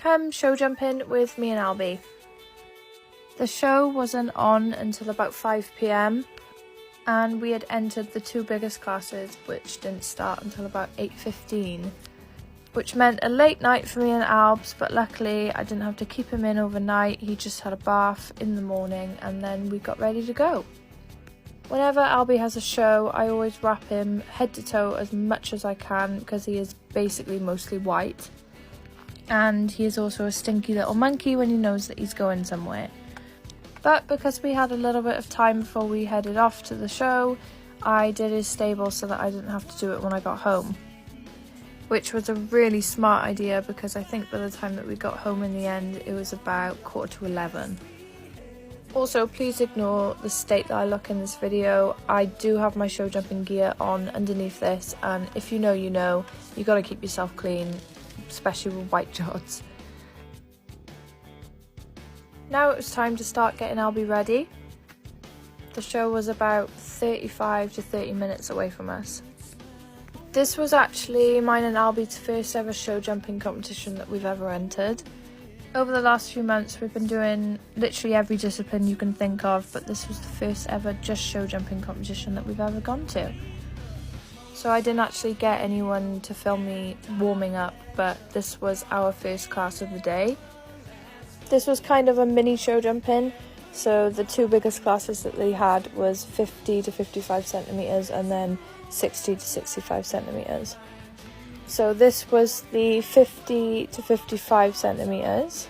come show jumping with me and Albie. The show wasn't on until about 5 p.m. and we had entered the 2 biggest classes, which didn't start until about 8:15, which meant a late night for me and Albs, but luckily I didn't have to keep him in overnight. He just had a bath in the morning and then we got ready to go. Whenever Albie has a show, I always wrap him head to toe as much as I can because he is basically mostly white. And he is also a stinky little monkey when he knows that he's going somewhere. But because we had a little bit of time before we headed off to the show, I did his stable so that I didn't have to do it when I got home. Which was a really smart idea because I think by the time that we got home in the end, it was about 10:45. Also, please ignore the state that I look in this video. I do have my show jumping gear on underneath this, and if you know, you know, you got to keep yourself clean, especially with white jods. Now it was time to start getting Albie ready. The show was about 35 to 30 minutes away from us. This was actually mine and Albie's first ever show jumping competition that we've ever entered. Over the last few months we've been doing literally every discipline you can think of, but this was the first ever just show jumping competition that we've ever gone to. So I didn't actually get anyone to film me warming up, but this was our first class of the day. This was kind of a mini show jumping, so the 2 biggest classes that they had was 50 to 55 centimetres and then 60 to 65 centimetres. So this was the 50 to 55 centimetres.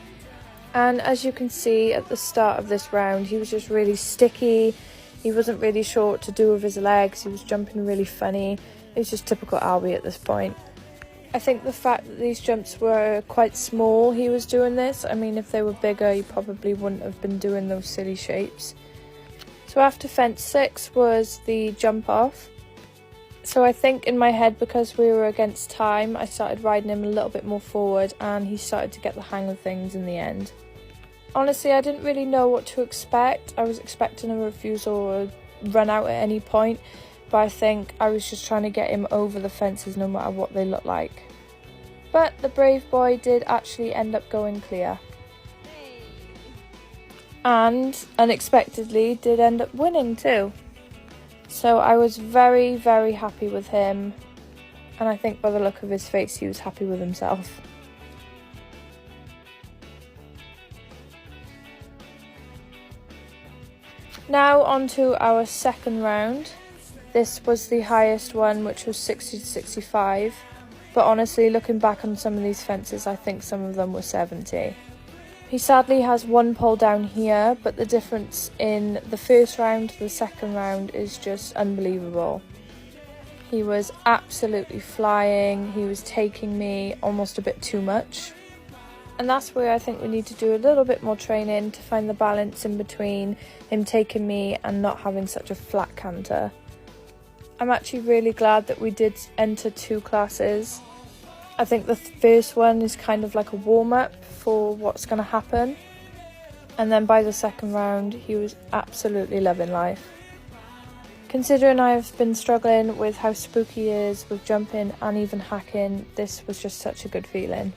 And as you can see at the start of this round, he was just really sticky. He wasn't really sure what to do with his legs. He was jumping really funny. It was just typical Albie at this point. I think the fact that these jumps were quite small, he was doing this. I mean, if they were bigger, he probably wouldn't have been doing those silly shapes. So after fence 6 was the jump off. So I think in my head, because we were against time, I started riding him a little bit more forward and he started to get the hang of things in the end. Honestly, I didn't really know what to expect. I was expecting a refusal or run out at any point, but I think I was just trying to get him over the fences no matter what they look like. But the brave boy did actually end up going clear. And unexpectedly did end up winning too. So I was very, very happy with him, and I think by the look of his face he was happy with himself. Now on to our second round. This was the highest one, which was 60 to 65, but honestly looking back on some of these fences I think some of them were 70. He sadly has 1 pole down here, but the difference in the first round to the second round is just unbelievable. He was absolutely flying, he was taking me almost a bit too much. And that's where I think we need to do a little bit more training to find the balance in between him taking me and not having such a flat canter. I'm actually really glad that we did enter 2 classes. I think the first one is kind of like a warm-up for what's going to happen, and then by the second round he was absolutely loving life. Considering I've been struggling with how spooky he is with jumping and even hacking, this was just such a good feeling.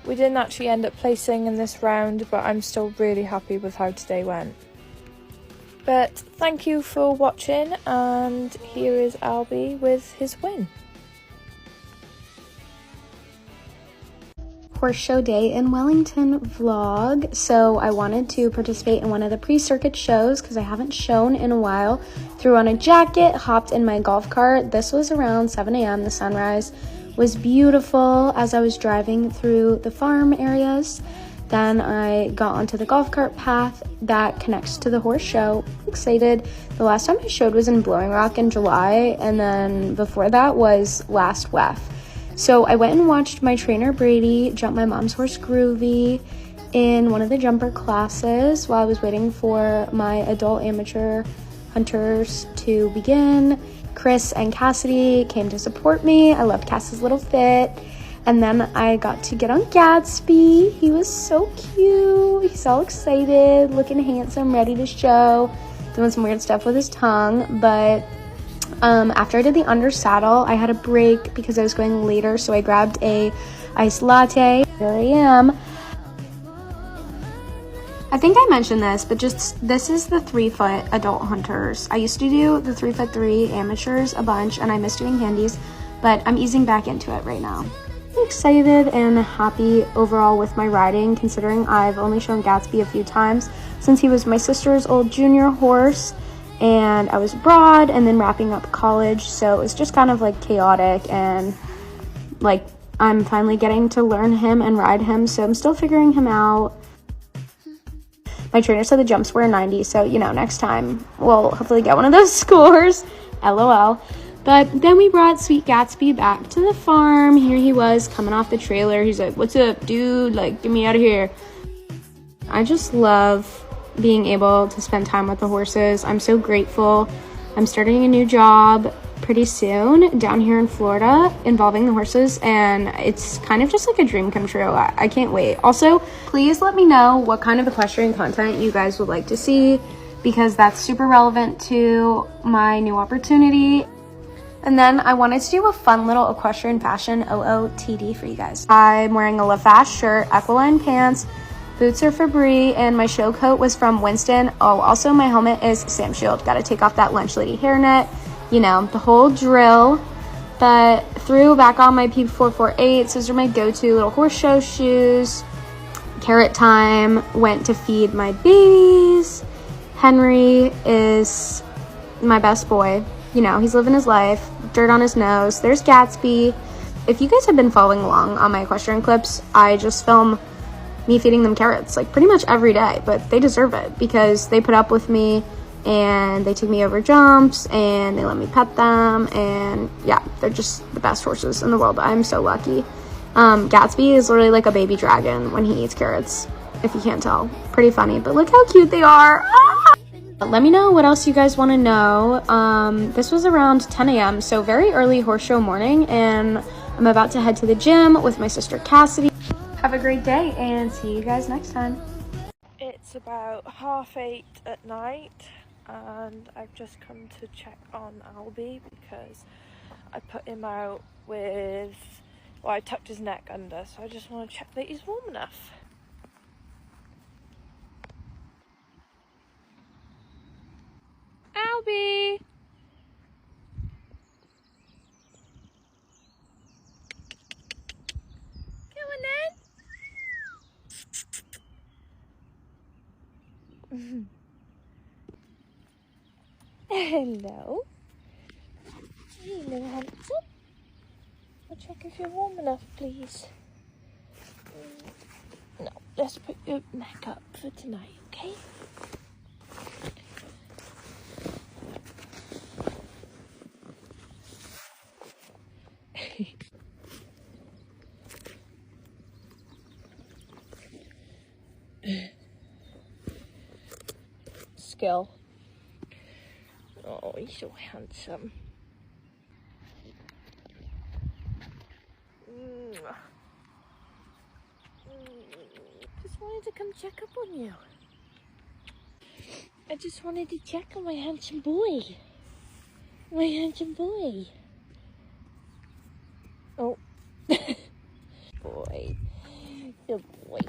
We didn't actually end up placing in this round, but I'm still really happy with how today went. But thank you for watching, and here is Albie with his win. Horse show day in Wellington vlog. So I wanted to participate in one of the pre-circuit shows because I haven't shown in a while. Threw on a jacket, hopped in my golf cart. This was around 7 a.m. The sunrise was beautiful as I was driving through the farm areas. Then I got onto the golf cart path that connects to the horse show. I'm excited. The last time I showed was in Blowing Rock in July, and then before that was last WEF. So I went and watched my trainer Brady jump my mom's horse Groovy in one of the jumper classes while I was waiting for my adult amateur hunters to begin. Chris and Cassidy came to support me. I loved Cass's little fit. And then I got to get on Gatsby. He was so cute. He's all excited, looking handsome, ready to show, doing some weird stuff with his tongue. But after I did the under saddle, I had a break because I was going later, so I grabbed a iced latte. Here I am. I think I mentioned this, but this is the 3-foot adult hunters. I used to do the 3'3" amateurs a bunch, and I miss doing handies, but I'm easing back into it right now. I'm excited and happy overall with my riding, considering I've only shown Gatsby a few times since he was my sister's old junior horse, and I was abroad and then wrapping up college, so it was just kind of like chaotic, and like I'm finally getting to learn him and ride him, so I'm still figuring him out. My trainer said the jumps were a 90, so, you know, next time we'll hopefully get one of those scores. LOL. But then we brought Sweet Gatsby back to the farm. Here he was coming off the trailer. He's like, "What's up, dude? Like, get me out of here." I just love being able to spend time with the horses. I'm so grateful. I'm starting a new job pretty soon down here in Florida involving the horses, and it's kind of just like a dream come true. I can't wait. Also, please let me know what kind of equestrian content you guys would like to see, because that's super relevant to my new opportunity. And then I wanted to do a fun little equestrian fashion OOTD for you guys. I'm wearing a LaFash shirt, Equestrian pants, boots are Fabri, and my show coat was from Winston. Oh, also my helmet is Sam Shield. Got to take off that lunch lady hairnet. You know, the whole drill. But threw back on my Peep 448s. Those are my go-to little horse show shoes. Carrot time. Went to feed my babies. Henry is my best boy. You know, he's living his life. Dirt on his nose. There's Gatsby. If you guys have been following along on my equestrian clips, I just film me feeding them carrots like pretty much every day, but they deserve it because they put up with me and they take me over jumps and they let me pet them, and yeah, they're just the best horses in the world. I'm so lucky. Gatsby is literally like a baby dragon when he eats carrots, if you can't tell. Pretty funny, but look how cute they are. Ah! Let me know what else you guys want to know. This was around 10 a.m. so very early horse show morning, and I'm about to head to the gym with my sister Cassidy. Have a great day and see you guys next time. It's about 8:30 at night and I've just come to check on Albie because I put him out with, well, I tucked his neck under, so I just want to check that he's warm enough. Albie! Come on then. Hello. Hello, handsome. I'll check if you're warm enough, please. No, let's put your neck up for tonight, okay? Skill. Oh, he's so handsome. Just wanted to come check up on you. I just wanted to check on my handsome boy. My handsome boy. Oh. Boy. Good boy.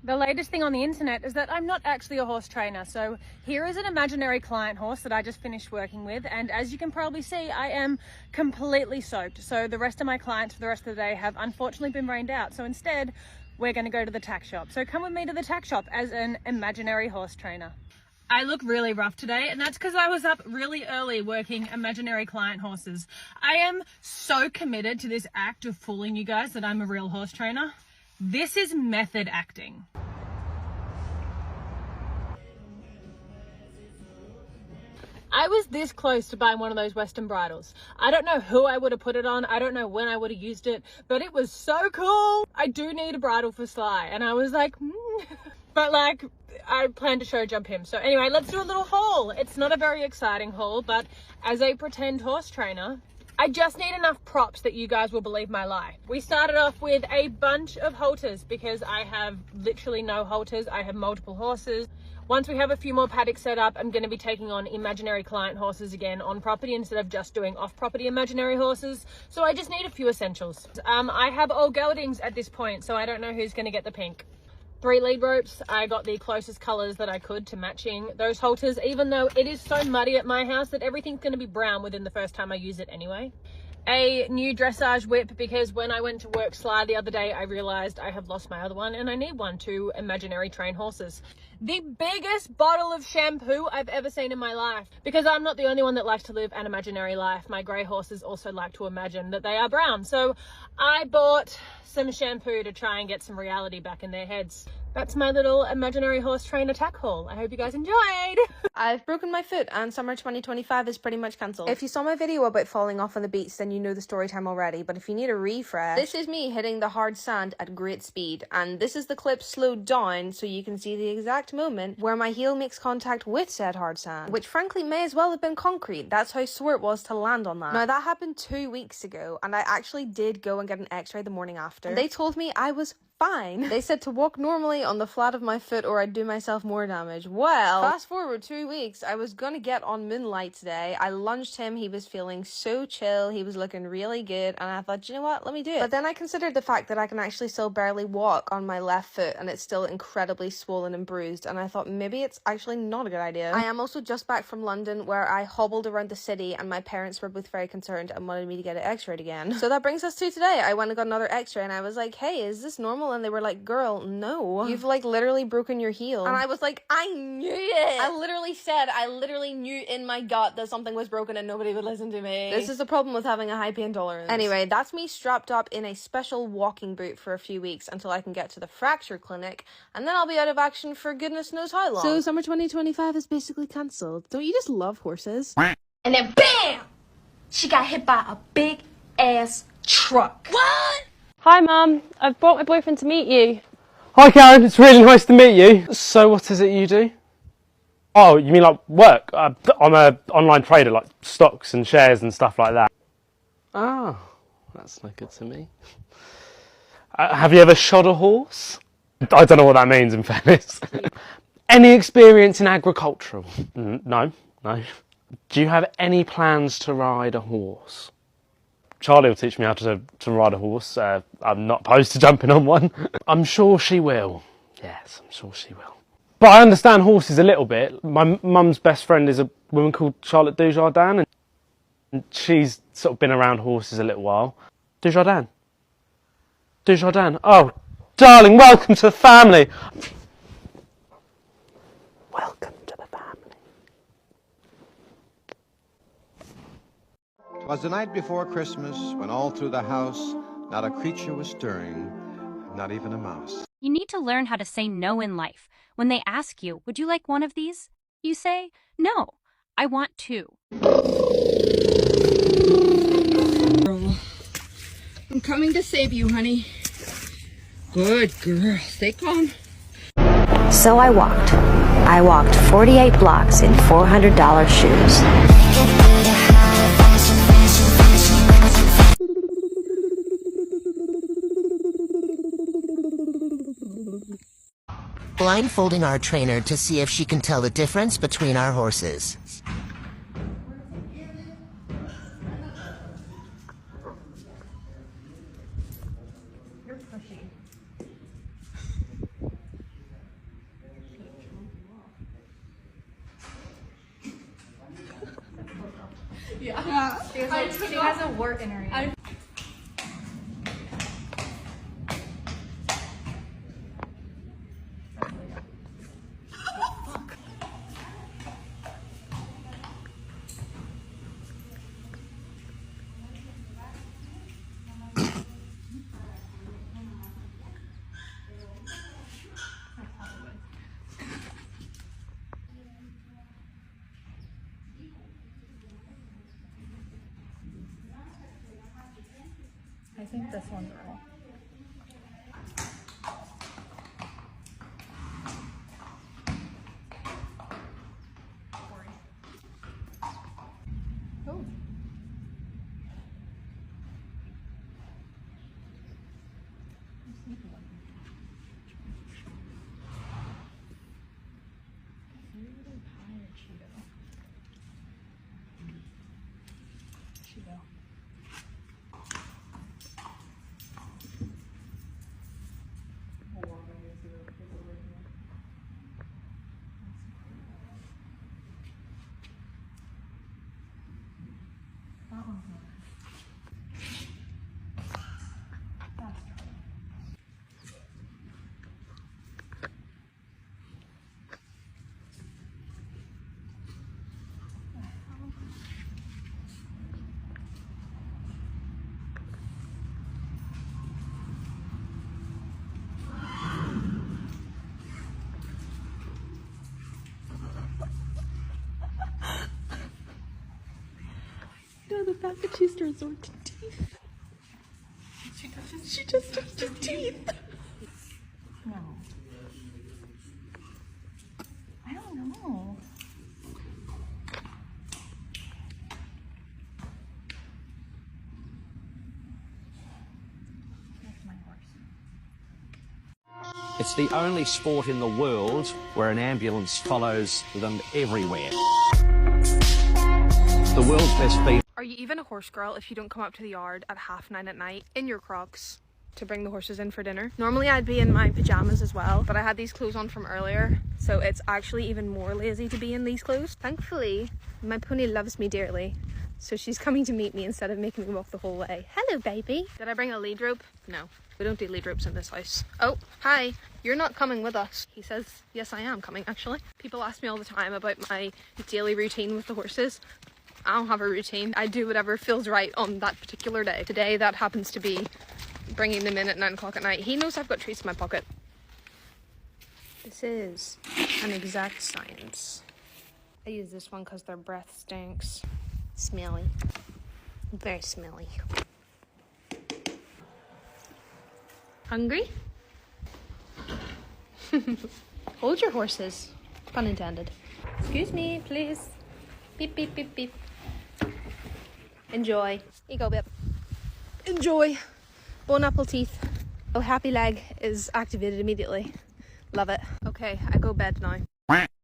The latest thing on the internet is that I'm not actually a horse trainer. So here is an imaginary client horse that I just finished working with. And as you can probably see, I am completely soaked. So the rest of my clients for the rest of the day have unfortunately been rained out. So instead, we're going to go to the tack shop. So come with me to the tack shop as an imaginary horse trainer. I look really rough today, and that's because I was up really early working imaginary client horses. I am so committed to this act of fooling you guys that I'm a real horse trainer. This is method acting. I was this close to buying one of those Western bridles. I don't know who I would have put it on. I don't know when I would have used it, but it was so cool. I do need a bridle for Sly. And I was like, But like, I plan to show jump him. So anyway, let's do a little haul. It's not a very exciting haul, but as a pretend horse trainer, I just need enough props that you guys will believe my lie. We started off with a bunch of halters because I have literally no halters. I have multiple horses. Once we have a few more paddocks set up, I'm going to be taking on imaginary client horses again on property instead of just doing off-property imaginary horses. So I just need a few essentials. I have all geldings at this point, so I don't know who's going to get the pink. 3 lead ropes. I got the closest colors that I could to matching those halters, even though it is so muddy at my house that everything's going to be brown within the first time I use it anyway. A new dressage whip, because when I went to work slide the other day, I realized I have lost my other one and I need one to imaginary train horses. The biggest bottle of shampoo I've ever seen in my life, because I'm not the only one that likes to live an imaginary life. My grey horses also like to imagine that they are brown. So I bought some shampoo to try and get some reality back in their heads. That's my little imaginary horse train attack haul. I hope you guys enjoyed. I've broken my foot and summer 2025 is pretty much cancelled. If you saw my video about falling off on the beach, then you know the story time already, but if you need a refresh, this is me hitting the hard sand at great speed, and this is the clip slowed down so you can see the exact moment where my heel makes contact with said hard sand, which frankly may as well have been concrete. That's how sore it was to land on that. Now that happened 2 weeks ago, and I actually did go and get an x-ray the morning after. They told me I was fine. They said to walk normally on the flat of my foot or I'd do myself more damage. Well, fast forward 2 weeks, I was gonna get on Moonlight today. I lunged him, he was feeling so chill, he was looking really good, and I thought, you know what, let me do it. But then I considered the fact that I can actually still barely walk on my left foot and it's still incredibly swollen and bruised, and I thought maybe it's actually not a good idea. I am also just back from London where I hobbled around the city and my parents were both very concerned and wanted me to get it x-rayed again. So that brings us to today. I went and got another x-ray and I was like, hey, is this normal? And they were like, girl, no, you've like literally broken your heel. And I was like, I knew it. I literally knew in my gut that something was broken and nobody would listen to me. This is the problem with having a high pain tolerance. Anyway, that's me strapped up in a special walking boot for a few weeks until I can get to the fracture clinic, and then I'll be out of action for goodness knows how long. So summer 2025 is basically cancelled. Don't you just love horses? And then BAM! She got hit by a big ass truck. What? Hi Mum, I've brought my boyfriend to meet you. Hi Karen, it's really nice to meet you. So what is it you do? Oh, you mean like work? I'm an online trader, like stocks and shares and stuff like that. Oh, that's no good to me. Have you ever shod a horse? I don't know what that means in fairness. Any experience in agricultural? No. Do you have any plans to ride a horse? Charlie will teach me how to ride a horse. I'm not opposed to jumping on one. I'm sure she will. Yes, I'm sure she will. But I understand horses a little bit. My mum's best friend is a woman called Charlotte Dujardin, and she's sort of been around horses a little while. Dujardin? Oh, darling, welcome to the family. Welcome to the family. 'Twas the night before Christmas, when all through the house not a creature was stirring, not even a mouse. You need to learn how to say no in life. When they ask you, would you like one of these? You say, no, I want 2. I'm coming to save you, honey. Good girl. Stay calm. So I walked 48 blocks in $400 shoes. Blindfolding our trainer to see if she can tell the difference between our horses. You're pushy. Yeah. She has a wart in her ear. I think this one's wrong. No, the fact that she starts with teeth. She just starts with teeth. No. I don't know. Here's my horse. It's the only sport in the world where an ambulance follows them everywhere. The world's best female. Are you even a horse girl if you don't come up to the yard at 9:30 at night in your Crocs to bring the horses in for dinner? Normally I'd be in my pajamas as well, but I had these clothes on from earlier, so it's actually even more lazy to be in these clothes. Thankfully, my pony loves me dearly, so she's coming to meet me instead of making me walk the whole way. Hello, baby. Did I bring a lead rope? No, we don't do lead ropes in this house. Oh, hi. You're not coming with us. He says, yes, I am coming, actually. People ask me all the time about my daily routine with the horses. I don't have a routine. I do whatever feels right on that particular day. Today, that happens to be bringing them in at 9 o'clock at night. He knows I've got treats in my pocket. This is an exact science. I use this one because their breath stinks. Smelly. Very smelly. Hungry? Hold your horses. Pun intended. Excuse me, please. Beep, beep, beep, beep. Enjoy. Here you go, babe. Enjoy. Bon appetit. Oh, happy leg is activated immediately. Love it. Okay, I go bed now.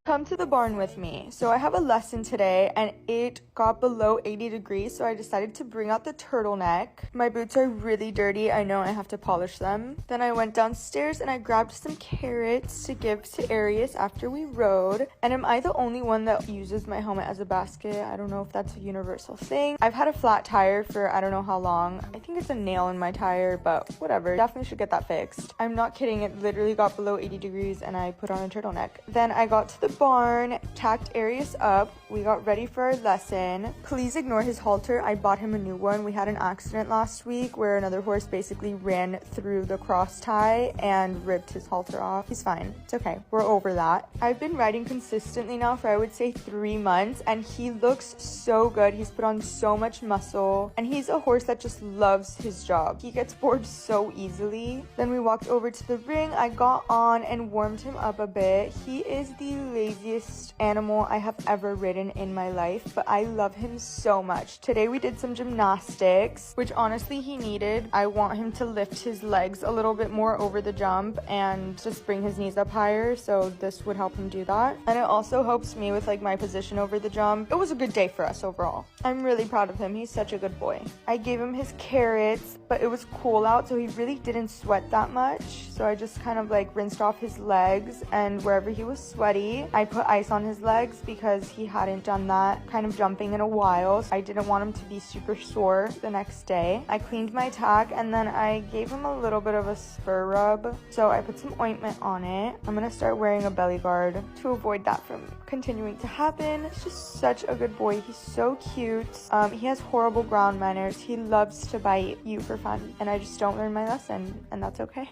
Come to the barn with me. So I have a lesson today and it got below 80 degrees, so I decided to bring out the turtleneck. My boots are really dirty. I know I have to polish them. Then I went downstairs and I grabbed some carrots to give to Arius after we rode. And am I the only one that uses my helmet as a basket? I don't know if that's a universal thing. I've had a flat tire for I don't know how long. I think it's a nail in my tire, but whatever. Definitely should get that fixed. I'm not kidding. It literally got below 80 degrees and I put on a turtleneck. Then I got to the barn, tacked Arius up. We got ready for our lesson. Please ignore his halter. I bought him a new one. We had an accident last week where another horse basically ran through the cross tie and ripped his halter off. He's fine. It's okay. We're over that. I've been riding consistently now for I would say 3 months and he looks so good. He's put on so much muscle and he's a horse that just loves his job. He gets bored so easily. Then we walked over to the ring. I got on and warmed him up a bit. He is the laziest animal I have ever ridden in my life, but I love him so much. Today we did some gymnastics, which honestly he needed. I want him to lift his legs a little bit more over the jump and just bring his knees up higher, so this would help him do that. And it also helps me with like my position over the jump. It was a good day for us overall. I'm really proud of him. He's such a good boy. I gave him his carrots, but it was cool out, so he really didn't sweat that much. So I just kind of like rinsed off his legs, and wherever he was sweaty, I put ice on his legs because he hadn't done that kind of jumping in a while. So I didn't want him to be super sore the next day. I cleaned my tack and then I gave him a little bit of a spur rub. So I put some ointment on it. I'm gonna start wearing a belly guard to avoid that from continuing to happen. He's just such a good boy. He's so cute. He has horrible ground manners. He loves to bite you for fun, and I just don't learn my lesson, and that's okay.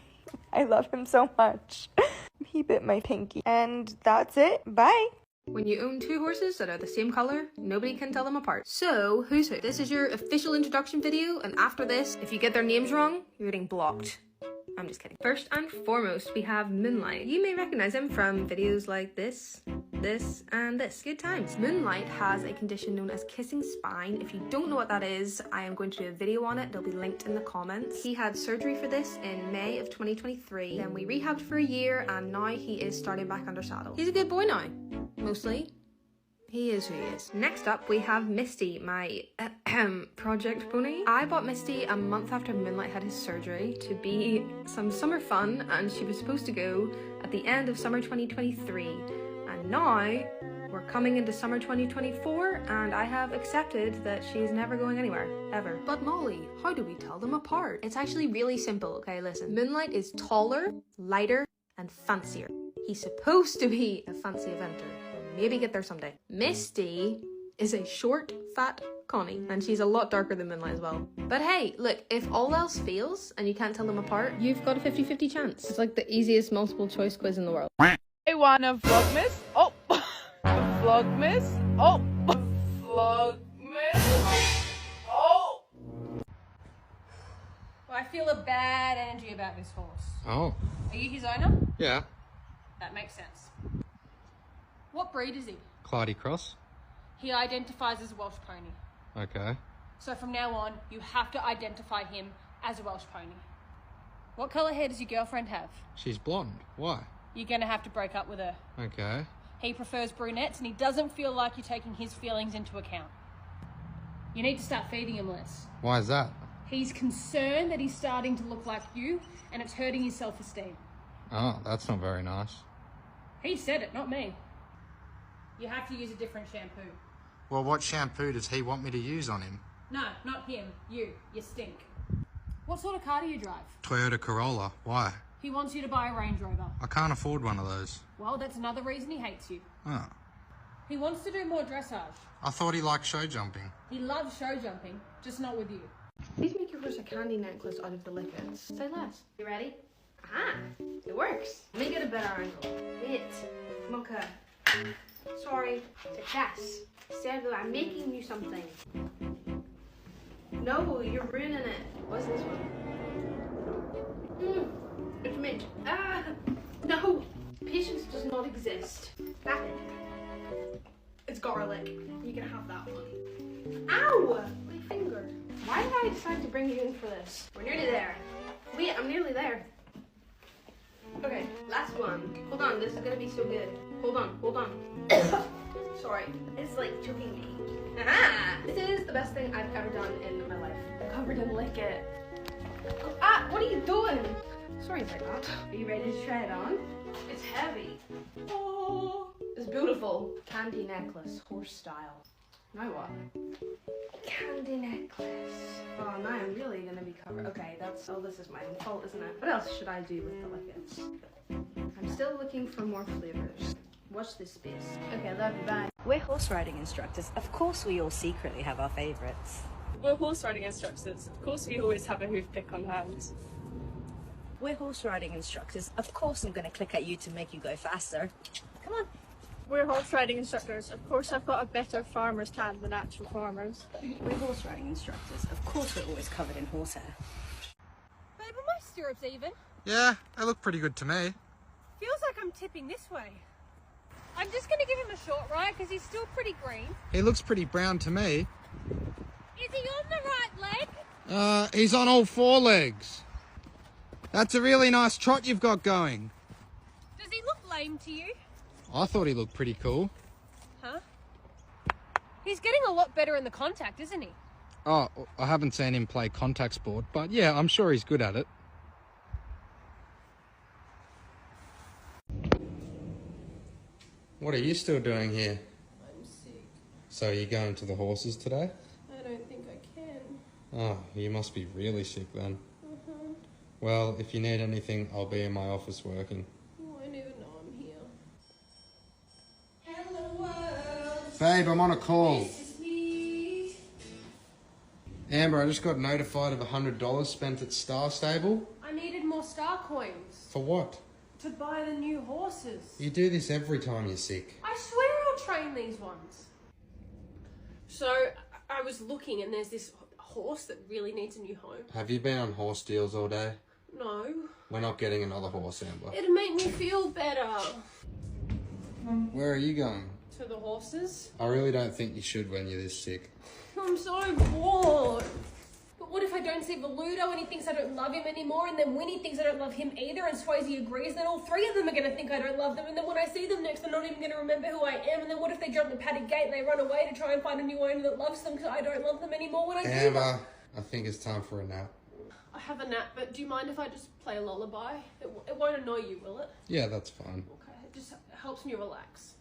I love him so much. He bit my pinky. And that's it. Bye. When you own 2 horses that are the same color, nobody can tell them apart. So, who's who? This is your official introduction video, and after this, if you get their names wrong, you're getting blocked. I'm just kidding. First and foremost, we have Moonlight. You may recognize him from videos like this, and this. Good times. Moonlight has a condition known as kissing spine. If you don't know what that is, I am going to do a video on it. It'll be linked in the comments. He had surgery for this in May of 2023. Then we rehabbed for a year, and now he is starting back under saddle. He's a good boy now, mostly. He is who he is. Next up, we have Misty, my project pony. I bought Misty a month after Moonlight had his surgery to be some summer fun, and she was supposed to go at the end of summer 2023. And now We're coming into summer 2024, and I have accepted that she's never going anywhere, ever. But Molly, how do we tell them apart? It's actually really simple, okay? Listen, Moonlight is taller, lighter, and fancier. He's supposed to be a fancy eventer. We'll maybe get there someday. Misty is a short, fat Connie, and she's a lot darker than Moonlight as well. But hey, look, if all else fails and you can't tell them apart, you've got a 50-50 chance. It's like the easiest multiple choice quiz in the world. Day one of Vlogmas. Oh, Vlogmas. Oh, Vlogmas. Oh. Well, I feel a bad energy about this horse. Oh. Are you his owner? Yeah. That makes sense. What breed is he? Clyde Cross. He identifies as a Welsh pony. Okay. So from now on, you have to identify him as a Welsh pony. What colour hair does your girlfriend have? She's blonde. Why? You're going to have to break up with her. Okay. He prefers brunettes and he doesn't feel like you're taking his feelings into account. You need to start feeding him less. Why is that? He's concerned that he's starting to look like you and it's hurting his self-esteem. Oh, that's not very nice. He said it, not me. You have to use a different shampoo. Well, what shampoo does he want me to use on him? No, not him. You. You stink. What sort of car do you drive? Toyota Corolla. Why? He wants you to buy a Range Rover. I can't afford one of those. Well, that's another reason he hates you. Oh. He wants to do more dressage. I thought he liked show jumping. He loves show jumping, just not with you. Please make your horse a candy necklace out of the liquids. Say less. You ready? Aha! It works. Make it a better angle. Wait. Mocha. Sorry. Success. Servo, I'm making you something. No, you're ruining it. What's this one? It's mint. Ah! No! Patience does not exist. That it. It's garlic. You can have that one. Ow! My finger. Why did I decide to bring you in for this? We're nearly there. Wait, I'm nearly there. Okay, last one. Hold on, this is gonna be so good. Hold on. Sorry, it's like choking me. Aha! This is the best thing I've ever done in my life. I'm covered in liquid. Ah, what are you doing? Sorry about that. Are you ready to try it on? It's heavy. Oh, it's beautiful. Candy necklace, horse style. Now what? Candy necklace. Oh, now I'm really gonna be covered. Okay, this is my own fault, isn't it? What else should I do with the liquids? I'm still looking for more flavors. Watch this space. Okay, love you, bye. We're horse riding instructors. Of course we all secretly have our favourites. We're horse riding instructors. Of course we always have a hoof pick on hand. We're horse riding instructors. Of course I'm going to click at you to make you go faster. Come on. We're horse riding instructors. Of course I've got a better farmer's tan than actual farmers. We're horse riding instructors. Of course we're always covered in horsehair. Babe, are my stirrups even? Yeah, they look pretty good to me. Feels like I'm tipping this way. I'm just going to give him a short ride because he's still pretty green. He looks pretty brown to me. Is he on the right leg? He's on all four legs. That's a really nice trot you've got going. Does he look lame to you? I thought he looked pretty cool. Huh? He's getting a lot better in the contact, isn't he? Oh, I haven't seen him play contact sport, but yeah, I'm sure he's good at it. What are you still doing here? I'm sick. So are you going to the horses today? I don't think I can. Oh, you must be really sick then. Well, if you need anything, I'll be in my office working. Oh, I don't even know I'm here. Hello world. Babe, I'm on a call. This is me. Amber, I just got notified of $100 spent at Star Stable. I needed more star coins. For what? To buy the new horses. You do this every time you're sick. I swear I'll train these ones. So, I was looking and there's this horse that really needs a new home. Have you been on horse deals all day? No. We're not getting another horse, Amber. It'd make me feel better. Where are you going? To the horses. I really don't think you should when you're this sick. I'm so bored. But what if I don't see Voluto and he thinks I don't love him anymore, and then Winnie thinks I don't love him either, and Swayze agrees, then all three of them are going to think I don't love them, and then when I see them next, they're not even going to remember who I am, and then what if they jump the paddock gate and they run away to try and find a new owner that loves them because I don't love them anymore when I do that? Amber, I think it's time for a nap. I have a nap, but do you mind if I just play a lullaby? It won't annoy you, will it? Yeah, that's fine. Okay, it just helps me relax.